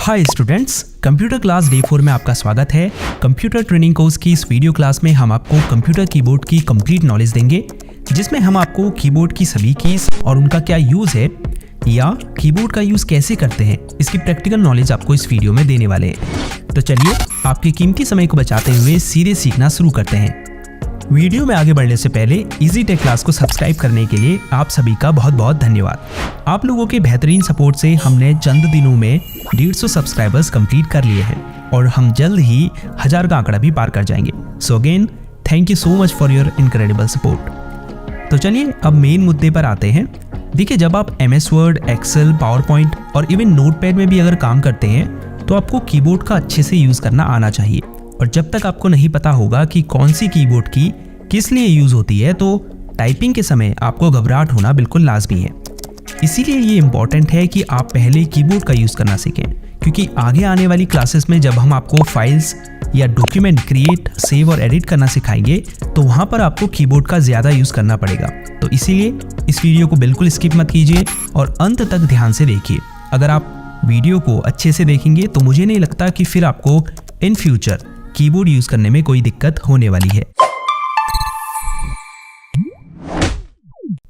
Hi students, computer class day 4 में आपका स्वागत है। कंप्यूटर ट्रेनिंग कोर्स की इस वीडियो क्लास में हम आपको कंप्यूटर कीबोर्ड की कंप्लीट नॉलेज देंगे, जिसमें हम आपको कीबोर्ड की सभी कीज और उनका क्या यूज़ है या कीबोर्ड का यूज़ कैसे करते हैं, इसकी प्रैक्टिकल नॉलेज आपको इस वीडियो में देने वाले हैं। तो चलिए आपके कीमती समय को बचाते हुए सीधे सीखना शुरू करते हैं। वीडियो में आगे बढ़ने से पहले इजी टेक क्लास को सब्सक्राइब करने के लिए आप सभी का बहुत बहुत धन्यवाद। आप लोगों के बेहतरीन सपोर्ट से हमने चंद दिनों में 150 सब्सक्राइबर्स कंप्लीट कर लिए हैं और हम जल्द ही 1000 का आंकड़ा भी पार कर जाएंगे। So again thank you so much for your incredible support. तो चलिए अब मेन मुद्दे पर आते हैं। देखिए, जब आप MS Word, Excel, PowerPoint और इवन नोटपैड में भी अगर काम करते हैं तो आपको कीबोर्ड का अच्छे से यूज़ करना आना चाहिए। और जब तक आपको नहीं पता होगा कि कौन सी कीबोर्ड की किस लिए यूज़ होती है तो टाइपिंग के समय आपको घबराहट होना बिल्कुल लाजमी है। इसीलिए ये इम्पॉर्टेंट है कि आप पहले कीबोर्ड का यूज़ करना सीखें, क्योंकि आगे आने वाली क्लासेस में जब हम आपको फाइल्स या डॉक्यूमेंट क्रिएट, सेव और एडिट करना सिखाएंगे तो वहाँ पर आपको कीबोर्ड का ज़्यादा यूज़ करना पड़ेगा। तो इसीलिए इस वीडियो को बिल्कुल स्किप मत कीजिए और अंत तक ध्यान से देखिए। अगर आप वीडियो को अच्छे से देखेंगे तो मुझे नहीं लगता कि फिर आपको इन फ्यूचर कीबोर्ड यूज़ करने में कोई दिक्कत होने वाली है।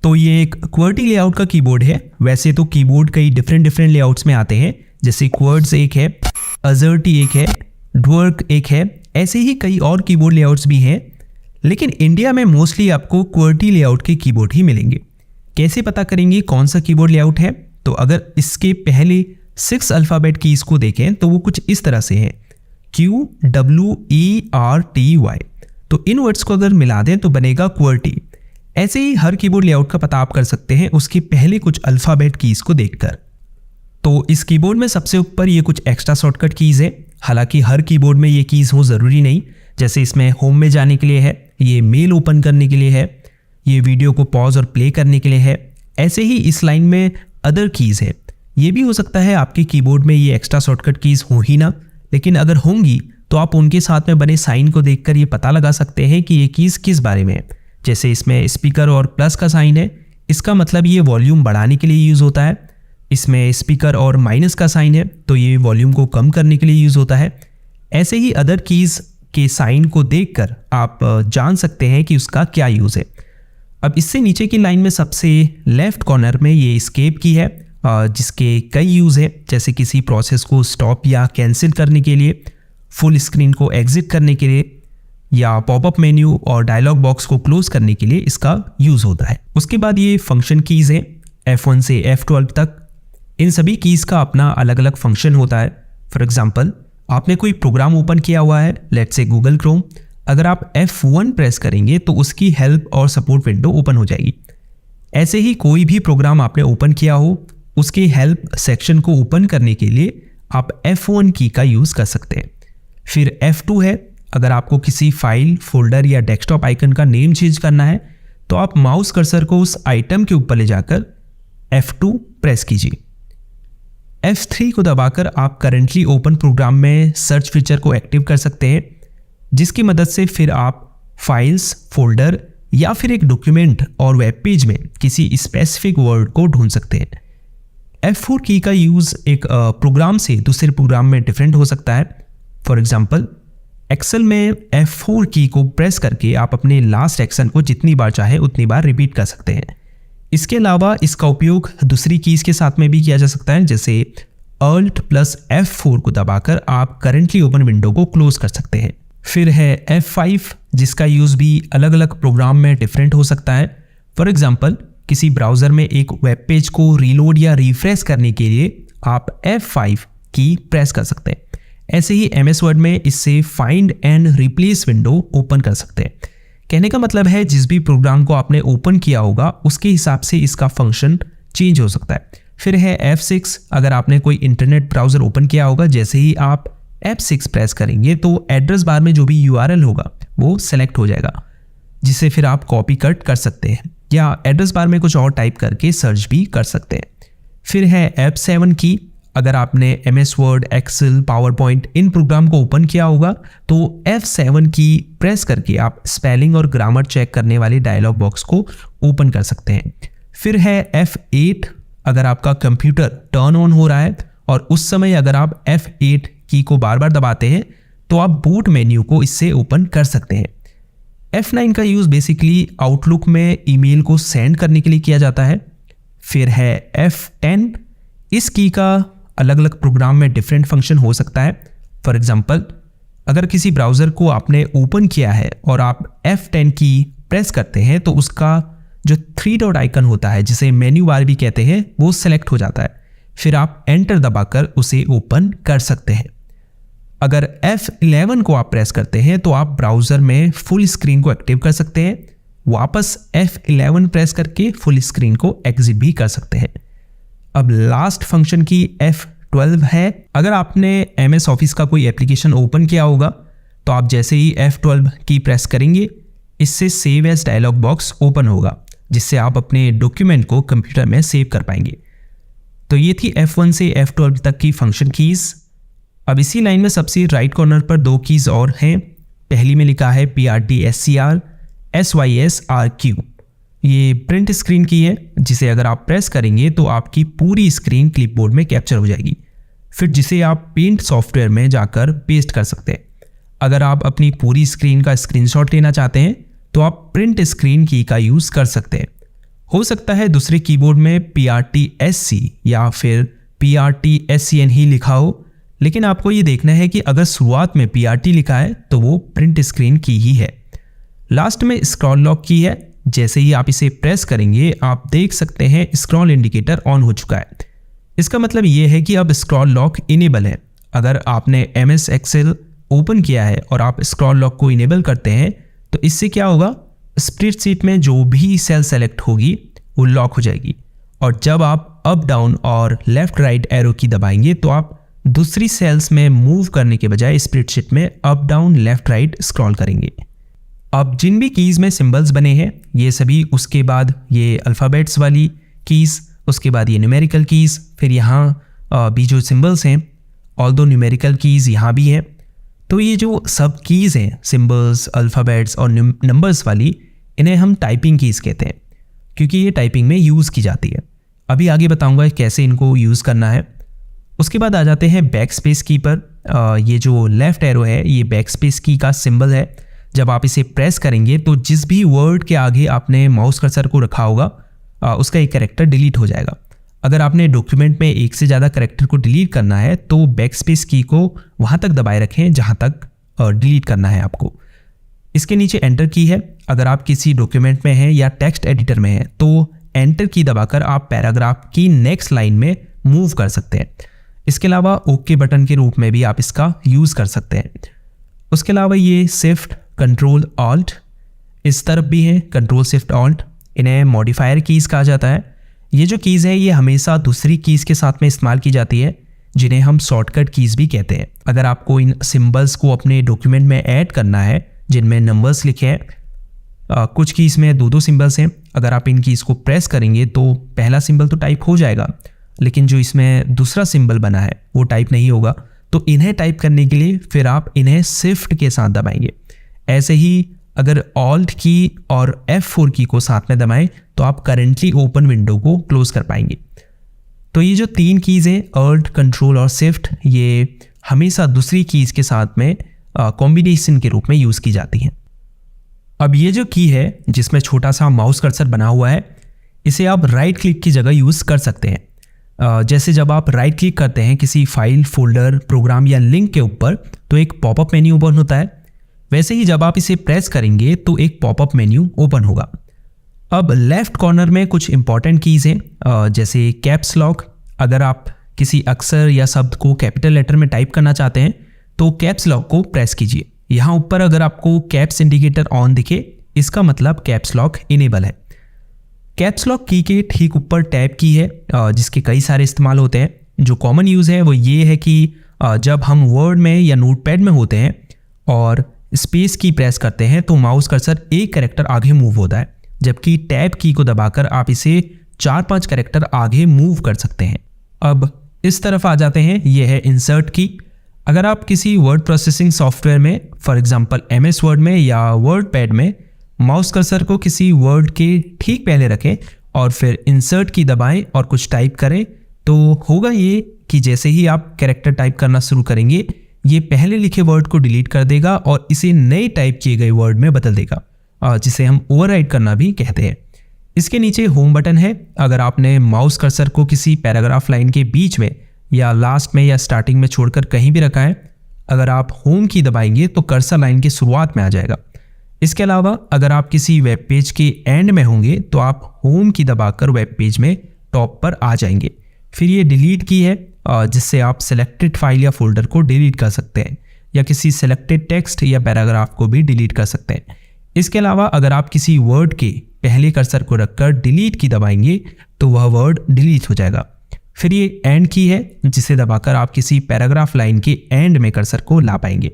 तो ये एक QWERTY लेआउट का कीबोर्ड है। वैसे तो कीबोर्ड कई डिफरेंट लेआउट्स में आते हैं, जैसे QWERTZ एक है, AZERTY एक है, DWORD एक है, ऐसे ही कई और कीबोर्ड लेआउट्स भी हैं। लेकिन इंडिया में मोस्टली आपको QWERTY लेआउट के कीबोर्ड ही मिलेंगे। कैसे पता करेंगे कौन सा कीबोर्ड लेआउट है? तो अगर इसके पहले 6 अल्फ़ाबेट कीज़ को देखें तो वो कुछ इस तरह से है, QWERTY। तो इन वर्ड्स को अगर मिला दें तो बनेगा QWERTY। ऐसे ही हर कीबोर्ड लेआउट का पता आप कर सकते हैं उसके पहले कुछ अल्फ़ाबेट कीज़ को देखकर। तो इस कीबोर्ड में सबसे ऊपर ये कुछ एक्स्ट्रा शॉर्टकट कीज़ है। हालांकि हर कीबोर्ड में ये कीज़ हो ज़रूरी नहीं। जैसे इसमें होम में जाने के लिए है, ये मेल ओपन करने के लिए है, ये वीडियो को पॉज और प्ले करने के लिए है। ऐसे ही इस लाइन में अदर कीज़ है। ये भी हो सकता है आपके कीबोर्ड में ये एक्स्ट्रा शॉर्टकट कीज़ हो ही ना, लेकिन अगर होंगी तो आप उनके साथ में बने साइन को देखकर ये पता लगा सकते हैं कि ये कीज़ किस बारे में है। जैसे इसमें स्पीकर और प्लस का साइन है, इसका मतलब ये वॉल्यूम बढ़ाने के लिए यूज़ होता है। इसमें स्पीकर और माइनस का साइन है तो ये वॉल्यूम को कम करने के लिए यूज़ होता है। ऐसे ही अदर कीज़ के साइन को देखकर आप जान सकते हैं कि उसका क्या यूज़ है। अब इससे नीचे की लाइन में सबसे लेफ्ट कॉर्नर में ये एस्केप की है, जिसके कई यूज़ है, जैसे किसी प्रोसेस को स्टॉप या कैंसिल करने के लिए, फुल स्क्रीन को एग्जिट करने के लिए, या पॉपअप मेन्यू और डायलॉग बॉक्स को क्लोज करने के लिए इसका यूज़ होता है। उसके बाद ये फंक्शन कीज़ है, F1 से F12 तक। इन सभी कीज़ का अपना अलग अलग फंक्शन होता है। फॉर एग्जांपल, आपने कोई प्रोग्राम ओपन किया हुआ है, लेट्स से गूगल क्रोम। अगर आप F1 प्रेस करेंगे तो उसकी हेल्प और सपोर्ट विंडो ओपन हो जाएगी। ऐसे ही कोई भी प्रोग्राम आपने ओपन किया हो, उसके हेल्प सेक्शन को ओपन करने के लिए आप F1 की का यूज़ कर सकते हैं। फिर F2 है, अगर आपको किसी फाइल, फोल्डर या डेस्कटॉप आइकन का नेम चेंज करना है तो आप माउस कर्सर को उस आइटम के ऊपर ले जाकर F2 प्रेस कीजिए। F3 को दबाकर आप करंटली ओपन प्रोग्राम में सर्च फीचर को एक्टिव कर सकते हैं, जिसकी मदद से फिर आप फाइल्स, फोल्डर या फिर एक डॉक्यूमेंट और वेब पेज में किसी स्पेसिफिक वर्ड को ढूंढ सकते हैं। F4 की का यूज़ एक प्रोग्राम से दूसरे प्रोग्राम में डिफरेंट हो सकता है। फॉर एग्जाम्पल, एक्सेल में F4 की को प्रेस करके आप अपने लास्ट एक्शन को जितनी बार चाहे उतनी बार रिपीट कर सकते हैं। इसके अलावा इसका उपयोग दूसरी कीज़ के साथ में भी किया जा सकता है, जैसे Alt + F4 को दबाकर आप करंटली ओपन विंडो को क्लोज कर सकते हैं। फिर है F5, जिसका यूज़ भी अलग अलग प्रोग्राम में डिफरेंट हो सकता है। फॉर एग्जाम्पल, किसी ब्राउज़र में एक वेब पेज को रीलोड या रिफ्रेश करने के लिए आप F5 की प्रेस कर सकते हैं। ऐसे ही MS वर्ड में इससे find and replace window open कर सकते हैं। कहने का मतलब है जिस भी प्रोग्राम को आपने ओपन किया होगा उसके हिसाब से इसका फंक्शन चेंज हो सकता है। फिर है F6, अगर आपने कोई इंटरनेट ब्राउज़र ओपन किया होगा, जैसे ही आप F6 प्रेस करेंगे तो एड्रेस बार में जो भी URL होगा वो सेलेक्ट हो जाएगा, जिसे फिर आप कॉपी कट कर सकते हैं या एड्रेस बार में कुछ और टाइप करके सर्च भी कर सकते हैं। फिर है F7 की, अगर आपने MS Word, Excel, PowerPoint इन प्रोग्राम को ओपन किया होगा तो F7 की प्रेस करके आप स्पेलिंग और ग्रामर चेक करने वाले डायलॉग बॉक्स को ओपन कर सकते हैं। फिर है F8, अगर आपका कंप्यूटर टर्न ऑन हो रहा है और उस समय अगर आप F8 की को बार बार दबाते हैं तो आप बूट मेन्यू को इससे ओपन कर सकते हैं। F9 का यूज़ बेसिकली आउटलुक में ईमेल को सेंड करने के लिए किया जाता है। फिर है F10, इस की का अलग अलग प्रोग्राम में डिफरेंट फंक्शन हो सकता है। फॉर एग्जांपल, अगर किसी ब्राउज़र को आपने ओपन किया है और आप F10 की प्रेस करते हैं तो उसका जो 3 डॉट आइकन होता है, जिसे मेन्यू बार भी कहते हैं, वो सेलेक्ट हो जाता है। फिर आप एंटर दबाकर उसे ओपन कर सकते हैं। अगर F11 को आप प्रेस करते हैं तो आप ब्राउज़र में फुल स्क्रीन को एक्टिव कर सकते हैं। वापस F11 प्रेस करके फुल स्क्रीन को एग्जिट भी कर सकते हैं। अब लास्ट फंक्शन की F12 है। अगर आपने MS ऑफिस का कोई एप्लीकेशन ओपन किया होगा तो आप जैसे ही F12 की प्रेस करेंगे, इससे save as dialog box open होगा, जिससे आप अपने डॉक्यूमेंट को कंप्यूटर में सेव कर पाएंगे। तो ये थी F1 से F12 तक की फंक्शन कीज़। अब इसी लाइन में सबसे राइट कॉर्नर पर 2 कीज़ और हैं। पहली में लिखा है PRT/SCR SYSRQ। ये प्रिंट स्क्रीन की है, जिसे अगर आप प्रेस करेंगे तो आपकी पूरी स्क्रीन क्लिपबोर्ड में कैप्चर हो जाएगी, फिर जिसे आप पेंट सॉफ्टवेयर में जाकर पेस्ट कर सकते हैं। अगर आप अपनी पूरी स्क्रीन का स्क्रीनशॉट लेना चाहते हैं तो आप प्रिंट स्क्रीन की का यूज़ कर सकते हैं। हो सकता है दूसरे कीबोर्ड में PRTSC या फिर PRTSCN ही लिखा हो, लेकिन आपको ये देखना है कि अगर शुरुआत में PRT लिखा है तो वो प्रिंट स्क्रीन की ही है। लास्ट में स्क्रॉल लॉक की है। जैसे ही आप इसे प्रेस करेंगे आप देख सकते हैं स्क्रॉल इंडिकेटर ऑन हो चुका है। इसका मतलब ये है कि अब स्क्रॉल लॉक इनेबल है। अगर आपने MS Excel ओपन किया है और आप स्क्रॉल लॉक को इनेबल करते हैं तो इससे क्या होगा, स्प्रेडशीट में जो भी सेल सेलेक्ट होगी वो लॉक हो जाएगी, और जब आप अप डाउन और लेफ्ट राइट एरो की दबाएंगे तो आप दूसरी सेल्स में मूव करने के बजाय स्प्रेडशीट में up down left right scroll करेंगे। अब जिन भी कीज़ में सिंबल्स बने हैं ये सभी, उसके बाद ये अल्फ़ाबेट्स वाली कीज़, उसके बाद ये न्यूमेरिकल कीज़, फिर यहाँ भी जो सिंबल्स हैं, ऑल्दो न्यूमेरिकल कीज़ यहाँ भी हैं। तो ये जो सब कीज़ हैं, सिंबल्स, अल्फ़ाबेट्स और नंबर्स वाली, इन्हें हम टाइपिंग कीज़ कहते हैं, क्योंकि ये टाइपिंग में यूज़ की जाती है। अभी आगे बताऊँगा कैसे इनको यूज़ करना है। उसके बाद आ जाते हैं बैक स्पेस की पर। ये जो लेफ़्ट एरो है ये बैक स्पेस की का सिंबल है। जब आप इसे प्रेस करेंगे तो जिस भी वर्ड के आगे आपने माउस कर्सर को रखा होगा उसका एक कैरेक्टर डिलीट हो जाएगा। अगर आपने डॉक्यूमेंट में एक से ज़्यादा कैरेक्टर को डिलीट करना है तो बैक स्पेस की को वहाँ तक दबाए रखें जहाँ तक डिलीट करना है आपको। इसके नीचे एंटर की है। अगर आप किसी डॉक्यूमेंट में हैं या टेक्स्ट एडिटर में हैं तो एंटर की दबाकर आप पैराग्राफ की नेक्स्ट लाइन में मूव कर सकते हैं। इसके अलावा ओके बटन के रूप में भी आप इसका यूज़ कर सकते हैं। उसके अलावा ये शिफ्ट, कंट्रोल, ऑल्ट इस तरफ भी हैं, कंट्रोल शिफ्ट ऑल्ट। इन्हें मॉडिफायर कीज़ कहा जाता है। ये जो कीज़ है ये हमेशा दूसरी कीज़ के साथ में इस्तेमाल की जाती है, जिन्हें हम शॉर्टकट कीज़ भी कहते हैं। अगर आपको इन सिंबल्स को अपने डॉक्यूमेंट में ऐड करना है जिनमें नंबर्स लिखे हैं, कुछ कीज़ में 2-2 सिंबल्स हैं, अगर आप इन कीज़ को प्रेस करेंगे तो पहला सिंबल तो टाइप हो जाएगा, लेकिन जो इसमें दूसरा सिंबल बना है वो टाइप नहीं होगा। तो इन्हें टाइप करने के लिए फिर आप इन्हें शिफ्ट के साथ दबाएंगे। ऐसे ही अगर ऑल्ट की और F4 की को साथ में दबाएं तो आप करेंटली ओपन विंडो को क्लोज कर पाएंगे। तो ये जो 3 कीज़ हैं, ऑल्ट, कंट्रोल और शिफ्ट, ये हमेशा दूसरी कीज़ के साथ में कॉम्बिनेशन के रूप में यूज़ की जाती हैं। अब ये जो की है जिसमें छोटा सा माउस कर्सर बना हुआ है, इसे आप राइट क्लिक की जगह यूज़ कर सकते हैं। जैसे जब आप राइट क्लिक करते हैं किसी फाइल, फोल्डर, प्रोग्राम या लिंक के ऊपर तो एक पॉपअप मेन्यू ओपन होता है, वैसे ही जब आप इसे प्रेस करेंगे तो एक पॉपअप मेन्यू ओपन होगा। अब लेफ्ट कॉर्नर में कुछ इंपॉर्टेंट कीज़ हैं, जैसे कैप्स लॉक। अगर आप किसी अक्षर या शब्द को कैपिटल लेटर में टाइप करना चाहते हैं तो कैप्स लॉक को प्रेस कीजिए। यहाँ ऊपर अगर आपको कैप्स इंडिकेटर ऑन दिखे, इसका मतलब कैप्स लॉक इनेबल है। कैप्स लॉक की के ठीक ऊपर टैब की है, जिसके कई सारे इस्तेमाल होते हैं। जो कॉमन यूज़ है वो ये है कि जब हम वर्ड में या नोटपैड में होते हैं और स्पेस की प्रेस करते हैं तो माउस कर्सर एक कैरेक्टर आगे मूव होता है, जबकि टैब की को दबाकर आप इसे 4-5 कैरेक्टर आगे मूव कर सकते हैं। अब इस तरफ आ जाते हैं, ये है इंसर्ट की। अगर आप किसी वर्ड प्रोसेसिंग सॉफ्टवेयर में, फॉर एग्जांपल MS वर्ड में या वर्ड पैड में, माउस कर्सर को किसी वर्ड के ठीक पहले रखें और फिर इंसर्ट की दबाएं और कुछ टाइप करें तो होगा ये कि जैसे ही आप कैरेक्टर टाइप करना शुरू करेंगे, ये पहले लिखे वर्ड को डिलीट कर देगा और इसे नए टाइप किए गए वर्ड में बदल देगा, जिसे हम ओवरराइट करना भी कहते हैं। इसके नीचे होम बटन है। अगर आपने माउस कर्सर को किसी पैराग्राफ लाइन के बीच में या लास्ट में या स्टार्टिंग में छोड़कर कहीं भी रखा है, अगर आप होम की दबाएंगे तो कर्सर लाइन की शुरुआत में आ जाएगा। इसके अलावा अगर आप किसी वेब पेज के एंड में होंगे तो आप होम की दबाकर वेब पेज में टॉप पर आ जाएंगे। फिर ये डिलीट की है, जिससे आप सिलेक्टेड फाइल या फोल्डर को डिलीट कर सकते हैं या किसी सिलेक्टेड टेक्स्ट या पैराग्राफ को भी डिलीट कर सकते हैं। इसके अलावा अगर आप किसी वर्ड के पहले कर्सर को रखकर डिलीट की दबाएंगे तो वह वर्ड डिलीट हो जाएगा। फिर ये एंड की है, जिसे दबाकर आप किसी पैराग्राफ लाइन के एंड में कर्सर को ला पाएंगे।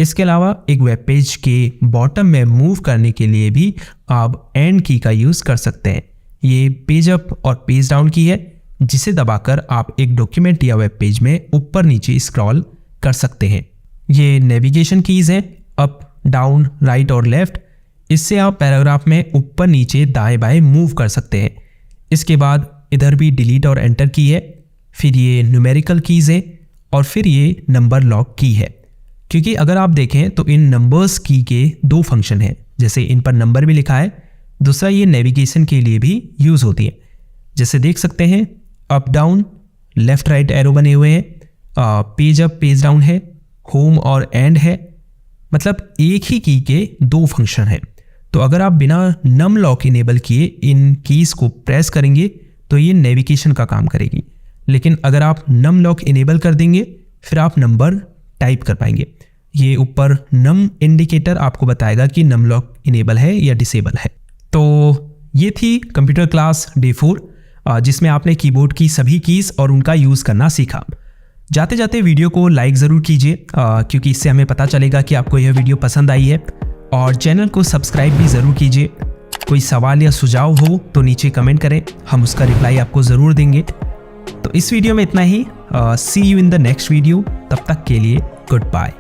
इसके अलावा एक वेब पेज के बॉटम में मूव करने के लिए भी आप एंड की का यूज़ कर सकते हैं। ये पेज अप और पेज डाउन की है, जिसे दबाकर आप एक डॉक्यूमेंट या वेब पेज में ऊपर नीचे स्क्रॉल कर सकते हैं। ये नेविगेशन कीज़ हैं, अप डाउन राइट और लेफ्ट। इससे आप पैराग्राफ में ऊपर नीचे दाएं बाएं मूव कर सकते हैं। इसके बाद इधर भी डिलीट और एंटर की है। फिर ये न्यूमेरिकल कीज़ है और फिर ये नंबर लॉक की है। क्योंकि अगर आप देखें तो इन नंबर्स की के दो फंक्शन हैं, जैसे इन पर नंबर भी लिखा है, दूसरा ये नेविगेशन के लिए भी यूज़ होती है। जैसे देख सकते हैं up down left right arrow बने हुए हैं, पेज अप पेज डाउन है, होम और एंड है, मतलब एक ही की के दो फंक्शन हैं। तो अगर आप बिना नम लॉक इनेबल किए इन कीज़ को प्रेस करेंगे तो ये नेविगेशन का काम करेगी, लेकिन अगर आप नम लॉक इनेबल कर देंगे फिर आप नंबर टाइप कर पाएंगे। ये ऊपर नम इंडिकेटर आपको बताएगा कि नम लॉक इनेबल है या डिसेबल है। तो ये थी कंप्यूटर क्लास डे 4, जिसमें आपने कीबोर्ड की सभी कीज़ और उनका यूज़ करना सीखा। जाते जाते वीडियो को लाइक ज़रूर कीजिए, क्योंकि इससे हमें पता चलेगा कि आपको यह वीडियो पसंद आई है, और चैनल को सब्सक्राइब भी ज़रूर कीजिए। कोई सवाल या सुझाव हो तो नीचे कमेंट करें, हम उसका रिप्लाई आपको ज़रूर देंगे। तो इस वीडियो में इतना ही। See you in the next video. तब तक के लिए गुड बाय।